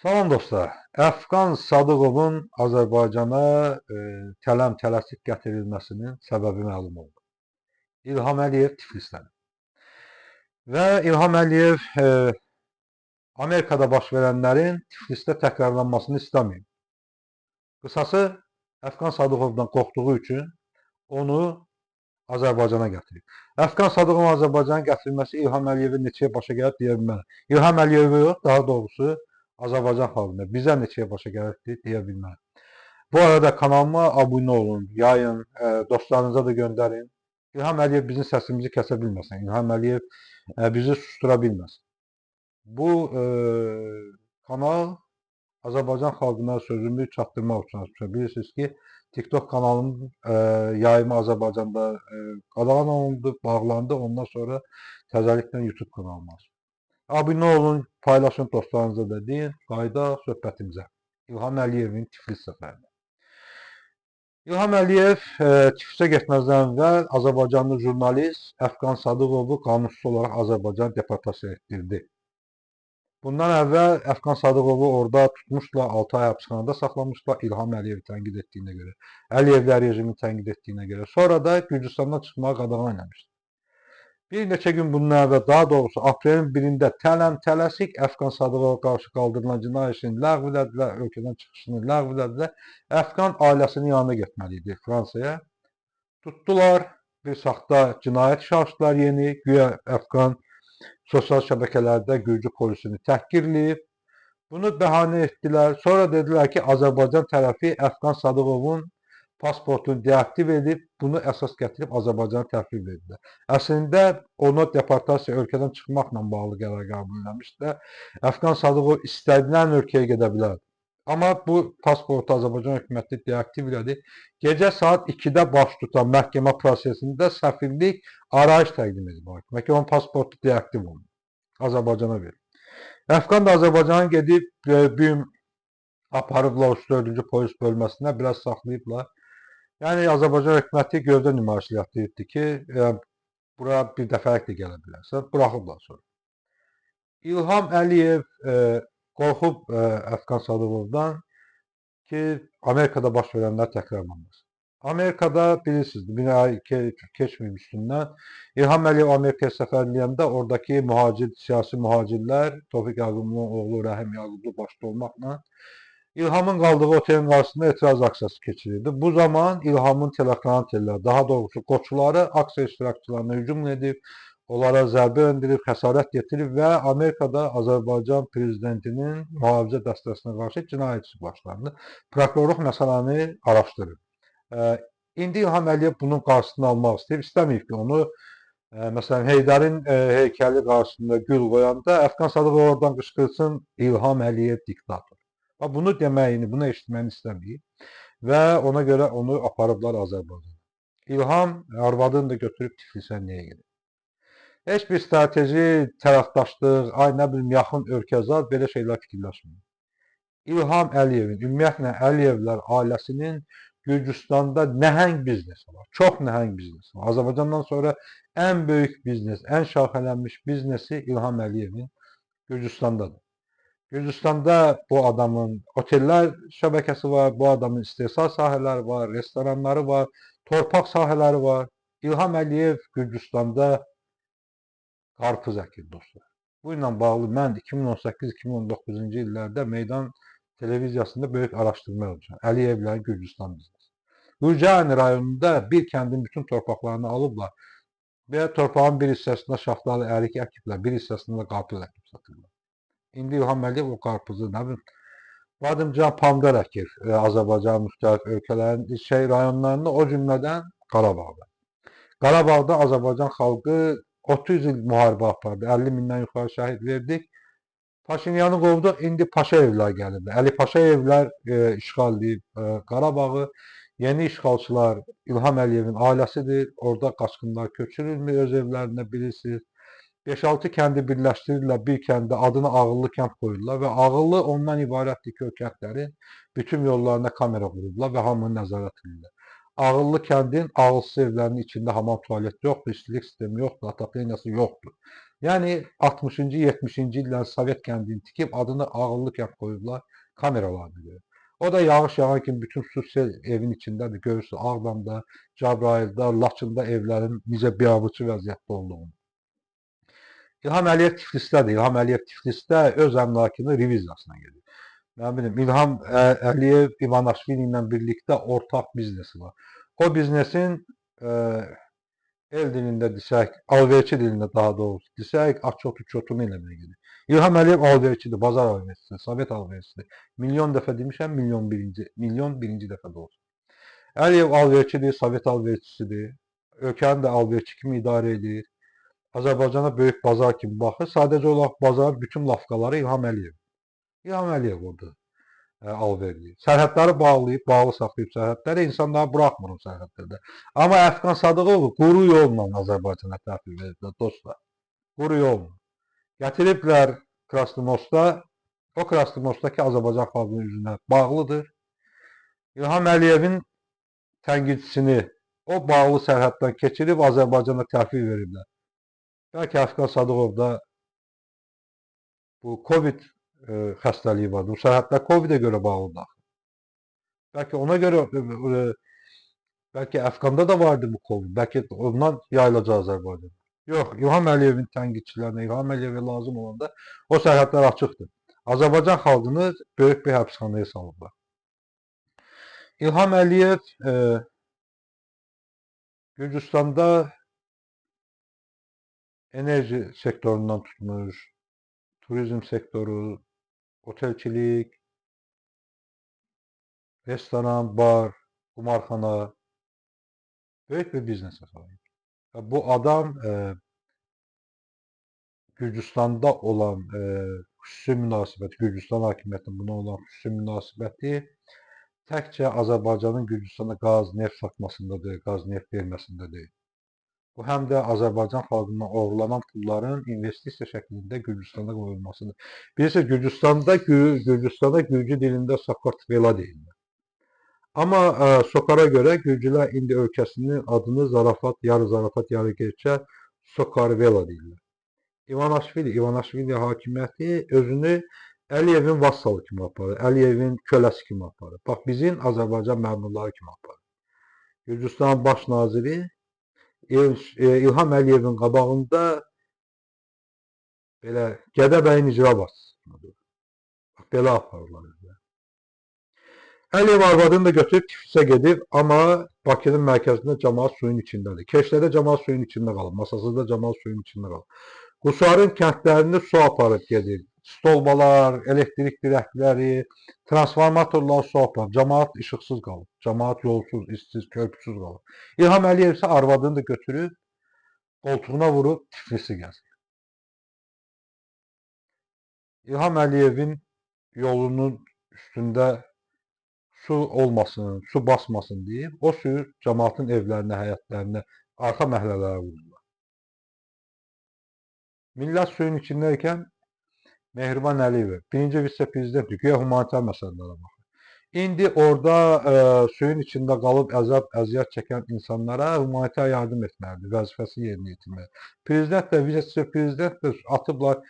Salam dostlar. Əfqan Sadıqovun Azərbaycana tələm-tələsik gətirilməsinin səbəbi məlum oldu. İlham Əliyev Tiflisdən və İlham Əliyev Amerikada baş verənlərin Tiflisdə təkrarlanmasını istəmir. Qısası, Əfqan Sadıqovdan qorxduğu üçün onu Azərbaycana gətirib. Əfqan Sadıqovun Azərbaycana gətirilməsi İlham Əliyevin neçəyə başa gəlib deyə bilmərəm. İlham Əliyevə yox, daha doğrusu Azərbaycan xalqına, bizə neçəyə başa gəlibdir deyə bilmərəm. Bu arada kanalıma abunə olun, yayın, dostlarınıza da göndərin. İlham Əliyev bizim səsimizi kəsə bilməsin. İlham Əliyev bizi sustura bilməsin. Bu kanal Azərbaycan xalqına sözümü çatdırmaq üçün açmışam. Bilirsiniz ki, TikTok kanalının yayımı Azərbaycanda qadağan olundu, bağlandı. Ondan sonra təzəliklə YouTube kanalına açdım. Abunə olun, paylaşın dostlarınıza da deyin. Qaydaq söhbətimizə. İlham Əliyevin Tiflis səfərinə. İlham Əliyev Tiflisə getməzdən əvvəl Azərbaycanlı jurnalist Əfqan Sadıqovu qanunsuz olaraq Azərbaycan deportasiya etdirdi. Bundan əvvəl Əfqan Sadıqovu orada tutmuşlar, 6 ay həbsxanada saxlamışlar İlham Əliyevi tənqid etdiyinə görə, Əliyevlər rejimini tənqid etdiyinə görə. Sonra da Gürcüstandan çıxmağa qadağan eləmişdi. Bir neçə gün bundan əvvəl, daha doğrusu aprelin 1-də tələm-tələsik Əfqan Sadıqova qarşı qaldırılan cinayət işini ləğv elədilər, ölkədən çıxışını ləğv elədilər. Əfqan ailəsinin yanına getməli idi Fransaya. Tutdular, bir saxta cinayət işi açdılar yeni, güya Əfqan sosial şəbəkələrdə Gürcü polisini təhqirləyib. Bunu bəhanə etdilər. Sonra dedilər ki, Azərbaycan tərəfi Əfqan Sadıqovun pasportunu deaktiv edib, bunu əsas gətirib Azərbaycana təhvil verdilər. Əslində onu deportasiya, ölkədən çıxmaqla bağlı qərar qəbul eləmişdilər. Əfqan Sadıqov istənilən ölkəyə gedə bilərdi. Amma bu pasportu Azərbaycan hökuməti deaktiv elədi. Gecə saat 2-də baş tutan məhkəmə prosesində səfirlik arayış təqdim edib. Məhkəmə pasportu deaktiv olundu. Azərbaycana verildi. Əfqan da Azərbaycana gedib, bu gün aparıblar 34-cü polis bölməsinə, biraz saxlayıblar. Yəni Azərbaycan hökuməti gövdə nümayişçiliyi etdi ki, bura bir dəfəlik də gələ bilərsə, buraxıblar sonra. İlham Əliyev qorxub Əfqan Sadıqovdan ki, Amerikada baş verənlər təkrarlanmasın. Amerikada bilirsiniz, bir ay keçməyib üstündən. İlham Əliyev Amerikaya səfərləyəndə oradakı siyasi mühacirlər, Tofiq Yaqublu'nun oğlu Rəhim Yaqublu başda olmaqla İlhamın qaldığı otelin qarşısında etiraz aksiyası keçirildi. Bu zaman İlhamın telekanalları, daha doğrusu qoçuları aksiya iştirakçılarına hücum edib, onlara zərbə endirib, xəsarət yetirib və Amerikada Azərbaycan prezidentinin mühafizə dəstəsinə qarşı cinayət işi başlandı. Prokurorluq məsələni araşdırır. İndi İlham Əliyev bunun qarşısını almaq istəyir. İstəməyib ki, onu məsələn Heydərin heykəli qarşısında gül qoyanda Əfqan Sadıqov oradan qışqırsın İlham Əliyev diktator. Bunu deməyini, bunu eşitməyini istəməyib və ona görə onu aparıblar Azərbaycana. İlham arvadını da götürüb Tiflisə niyə gedir? Heç bir strateji, tərəfdaşlıq, nə bilim, yaxın ölkəzar belə şeylər fikirləşmir. İlham Əliyevin, ümumiyyətlə Əliyevlər ailəsinin Gürcüstanda nəhəng biznesi var. Çox nəhəng biznesi var. Azərbaycandan sonra ən böyük biznes, ən şaxələnmiş biznesi İlham Əliyevin Gürcüstandadır. Gürcüstanda bu adamın otellər şəbəkəsi var, bu adamın istehsal sahələri var, restoranları var, torpaq sahələri var. İlham Əliyev Gürcüstanda qarpız əkir dostlar. Bu ilə bağlı mən 2018-2019-cu illərdə Meydan televiziyasında böyük araşdırma yapmışam. Əliyevlərin Gürcüstan biznesi. Gürcani rayonunda bir kəndin bütün torpaqlarını alıblar və torpağın bir hissəsində şaftalı ərik əkiblər, bir hissəsində qarpız əkib satırlar. İndi İlham Əliyev o qarpızı, nə bilim, badımcan, pomidor əkir Azərbaycanın müxtəlif ölkələrin rayonlarında, o cümlədən Qarabağda. Qarabağda Azərbaycan xalqı 30 il müharibə apardı, 50 mindən yuxarı şəhid verdik. Paşinyanı qovduq, indi Paşayevlər gəlirdi. Əli Paşayevlər işğal edib Qarabağı. Yeni işğalçılar İlham Əliyevin ailəsidir. Orada qaçqınlar köçürülmür öz evlərində, bilirsiniz. 5-6 kəndi birləşdirirlər, bir kəndə adını Ağıllı kənd qoyurlar və Ağıllı ondan ibarətdir ki, o kəndlərin bütün yollarına kamera qururlar və hamını nəzarət edirlər. Ağıllı kəndin ağılsız evlərinin içində hamam tualet yoxdur, istilik sistemi yoxdur, atapleniyası yoxdur. Yəni 60-cı, 70-ci illərin Sovet kəndini tikib adını ağıllı kənd qoyublar kameralarına görə. O da yağış yağan kimi bütün su sel evin içindədir. Görürsünüz Ağdamda, Cəbrayılda, Laçında evlərin necə biabırçı vəziyyətdə olduğunu. İlham Əliyev Tiflisdədir. İlham Əliyev Tiflisdə öz əmlakını reviziyasına gedir. Mən bilmirəm, İlham Əliyev İvanashvili ilə birlikdə ortaq biznesi var. O biznesin el dilində desək, alverçi dilində daha doğrusu desək, açotu çotunu eləməyə gedir. İlham Əliyev alverçidir, bazar alverçisidir, Sovet alverçisidir. Milyon dəfə demişəm, milyon birinci dəfə də olsun. Əliyev alverçidir, Sovet alverçisidir. Ölkəni də alverçi kimi idarə edir. Azərbaycana böyük bazar kimi baxır. Sadəcə olaraq bazarın bütün lafqaları İlham Əliyev. İlham Əliyev orada alverləyir. Sərhədləri bağlayıb, bağlı saxlayıb sərhədləri, insanları buraxmır o sərhədlərdə. Amma Əfqan Sadıqovu quru yolla Azərbaycana təhvil veriblər, dostlar. Quru yolla. Gətiriblər Krasnomosta, o Krasnomostdakı Azərbaycan xalqının üzünə bağlıdır. İlham Əliyevin tənqidçisini o bağlı sərhəddən keçirib Azərbaycana təhvil veriblər. Bəlkə Əfqan Sadıqov da bu Covid xəstəliyi var. Bu sərhədlər Covidə görə bağlıdır. Bəlkə ona görə, bəlkə Əfqanda da vardı bu Covid. Bəlkə ondan yayılacaq Azərbaycan. Yox, İlham Əliyevin tənqidçilərinə, İlham Əliyevə lazım olanda o sərhədlər açıqdır. Azərbaycan xalqını böyük bir həbsxanaya salıblar. İlham Əliyev Gürcüstanda enerji sektorundan tutmuş, turizm sektoru, otelçilik, restoran, bar, kumarxana, böyük bir biznesə sahib. Bu adam Gürcüstanda olan xüsusi münasibəti, Gürcüstan hakimiyyətinin buna olan xüsusi münasibəti təkcə Azərbaycanın Gürcüstana qaz, neft satmasındadır, qaz, neft verməsindədir. Bu həm də Azərbaycan xalqından oğurlanan pulların investisiya şəklində Gürcüstana qoyulmasıdır. Bilirsiniz, Gürcüstanda Gürcü dilində Sakartvela deyirlər. Amma Sokara görə Gürcülər indi ölkəsinin adını zarafat, yarı zarafat, yarı gerçək Sokarvela deyirlər. İvanashvili hakimiyyəti özünü Əliyevin vassalı kimi aparır, Əliyevin köləsi kimi aparır. Bax, bizim Azərbaycan məmurları kimi aparır. Gürcüstanın baş naziri İlham Əliyevin qabağında belə Gədəbəyin icra başçısıdır. Belə aparırlar. Əliyev arvadını da götürüb Tiflisə gedib, amma Bakının mərkəzində cəmaət suyun içindədir. Keşlədə cəmaət suyun içində qalır, Masasızda cəmaət suyun içində qalır. Qusarın kəndlərini su aparıb gedir. Stolbalar, elektrik dirəkləri, transformatorlar su aparır. Cəmaət işıqsız qalır. Cəmaət yolsuz, işsiz, körpüsüz qalır. İlham Əliyev isə arvadını da götürüb qoltuğuna vurub Tiflisi gəzir. İlham Əliyevin yolunun üstündə su olmasın, su basmasın deyib, o suyu cəmaatın evlərinə, həyətlərinə, arxa məhəllələrə vururlar. Millət suyun içindəykən Mehriban Əliyev, birinci vitse-prezidentdir, güya humanitar məsələlərə baxır. İndi orada suyun içində qalıb əziyyət çəkən insanlara humanitar yardım etməlidir, vəzifəsini yerinə yetirməlidir. Prezident də, vitse-prezident də atıblar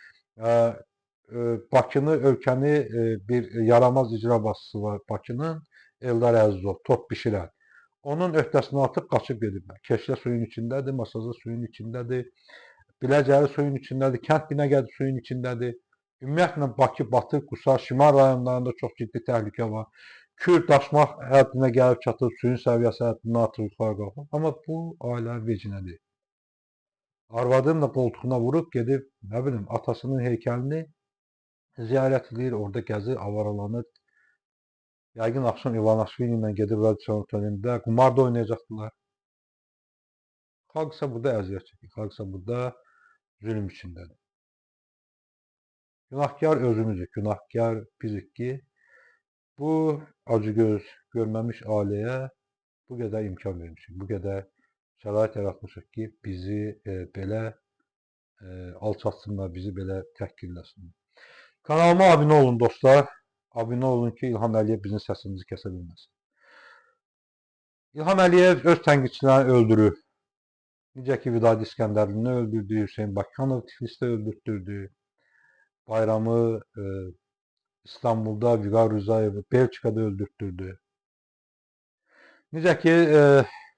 Bakını, ölkəni bir yaramaz icra başçısı var Bakının, Eldar Əzizov, top bişirən. Onun öhdəsini atıb qaçıb gediblər. Keşlə suyun içindədir, Masazı suyun içindədir, Biləcəri suyun içindədir, Kənd Binəqədi suyun içindədir. Ümumiyyətlə Bakı, Batı, Qusar, Şimal rayonlarında çox ciddi təhlükə var. Kür daşmaq həddinə gəlib çatıb, suyun səviyyəsi həddindən artıq yuxarı qalxır. Amma bu ailənin vecinədir. Arvadını da qoltuğuna vurub gedib, nə bilim, atasının heykəlini ziyarət edir, orada gəzir, avaralanır. Yəqin axşam İvanashvili ilə gedib radio otelində qumar da oynayacaqdılar. Xalq isə burada əziyyət çəkir, xalq isə burada zülm içindədir. Günahkar özümüzük, günahkar bizik ki, bu acıgöz görməmiş ailəyə bu qədər imkan vermişik, bu qədər şərait yaratmışıq ki, bizi belə alçatsınlar, bizi belə təhqirləsinlər. Kanalıma abunə olun dostlar. Abunə olun ki, İlham Əliyev bizim səsimizi kəsə bilməsin. İlham Əliyev öz tənqidçilərini öldürür. Necə ki, Vidadi İskəndərlini öldürdü, Hüseyn Bakıxanov Tiflisdə öldürtdürdü, Bayramı İstanbulda Vüqar Rzayevi Belçikada öldürtdürdü. Necə ki,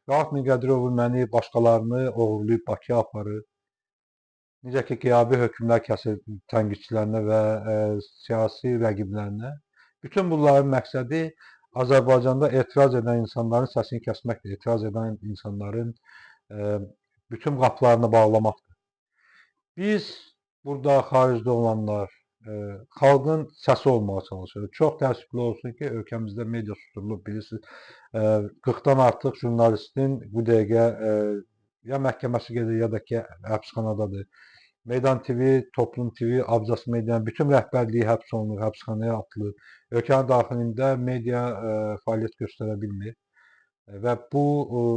Rauf Miqədirovu məni başqalarını oğurlayıb Bakıya aparır. Necə ki, qiyabi hökmlər kəsir tənqidçilərinə və siyasi rəqiblərinə. Bütün bunların məqsədi Azərbaycanda etiraz edən insanların səsini kəsməkdir, etiraz edən insanların bütün qapılarını bağlamaqdır. Biz burada xaricdə olanlar xalqın səsi olmağa çalışırıq. Çox təəssüflü olsun ki, ölkəmizdə media susturulub, bilirsiniz, 40-dan artıq jurnalistin bu dəqiqə ya məhkəməsi gedir, ya da ki, həbsxanadadır. Meydan TV, Toplum TV, Abzas Medianın bütün rəhbərliyi həbs olunur, həbsxanaya atılır. Ölkənin daxilində media fəaliyyət göstərə bilmir. Və bu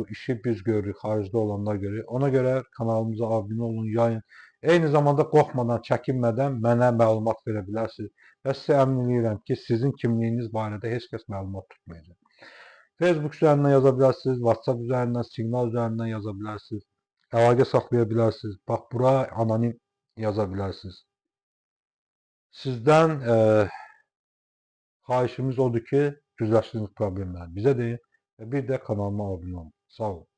işi biz görürük, xaricdə olanlar görür. Ona görə kanalımıza abunə olun, yayın. Eyni zamanda qorxmadan, çəkinmədən mənə məlumat verə bilərsiniz. Və sizə əmin edirəm ki, sizin kimliyiniz barədə heç kəs məlumat tutmayacaq. Facebook üzərindən yaza bilərsiniz, WhatsApp üzərindən, Signal üzərindən yaza bilərsiniz. Əlaqə saxlaya bilərsiniz. Bax, bura anonim yaza bilərsiniz. Sizdən xahişimiz odur ki, güzləşdiyiniz problemləri bizə deyin və bir də kanalıma abunə olun. Sağ olun.